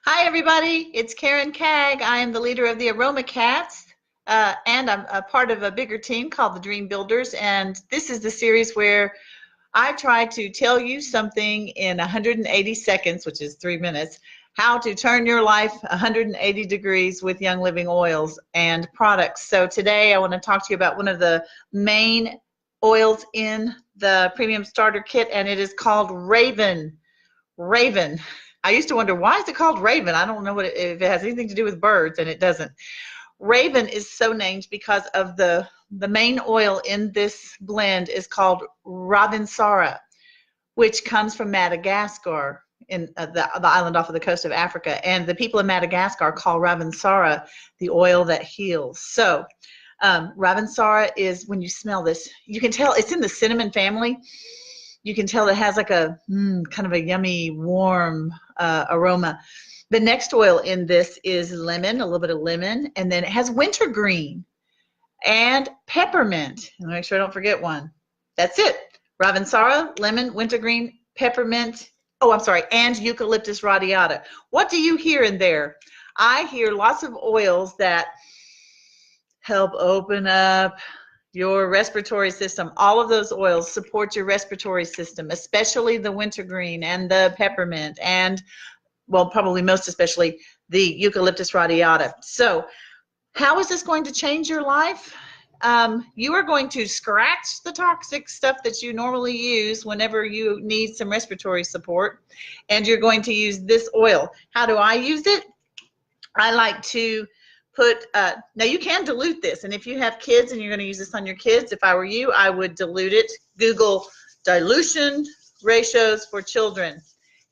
Hi, everybody. It's Karen Cagg. I am the leader of the Aroma Cats, and I'm a part of a bigger team called the Dream Builders. And this is the series where I try to tell you something in 180 seconds, which is 3 minutes, how to turn your life 180 degrees with Young Living oils and products. So today I want to talk to you about one of the main oils in the Premium Starter Kit, and it is called Raven. Raven. I used to wonder, why is it called Raven? I don't know if it has anything to do with birds, and it doesn't. Raven is so named because of the main oil in this blend is called Ravinsara, which comes from Madagascar, in the island off of the coast of Africa. And the people in Madagascar call Ravinsara the oil that heals. So Ravinsara is, when you smell this, you can tell it's in the cinnamon family. You can tell it has like a kind of a yummy, warm aroma. The next oil in this is lemon, a little bit of lemon, and then it has wintergreen and peppermint. And make sure I don't forget one. That's it. Ravinsara, lemon, wintergreen, peppermint. Oh, I'm sorry, and eucalyptus radiata. What do you hear in there? I hear lots of oils that help open up your respiratory system. All of those oils support your respiratory system, especially the wintergreen and the peppermint and, well, probably most especially the eucalyptus radiata. So how is this going to change your life? You are going to scratch the toxic stuff that you normally use whenever you need some respiratory support, and you're going to use this oil. How do I use it? I like to put, now you can dilute this, and if you have kids and you're going to use this on your kids, if I were you, I would dilute it. Google dilution ratios for children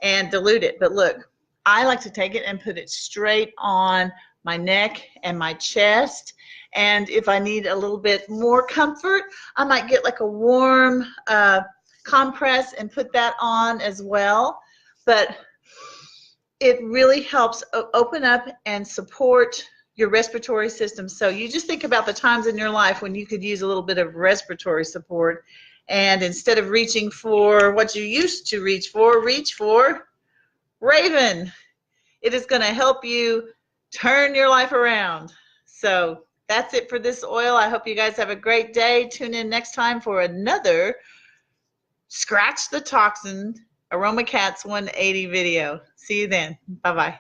and dilute it. But look, I like to take it and put it straight on my neck and my chest. And if I need a little bit more comfort, I might get like a warm compress and put that on as well. But it really helps open up and support your respiratory system. So you just think about the times in your life when you could use a little bit of respiratory support, and instead of reaching for what you used to reach for Raven. It is going to help you turn your life around. So that's it for this oil. I hope you guys have a great day. Tune in next time for another Scratch the Toxin Aroma Cats 180 video. See you then. Bye-bye.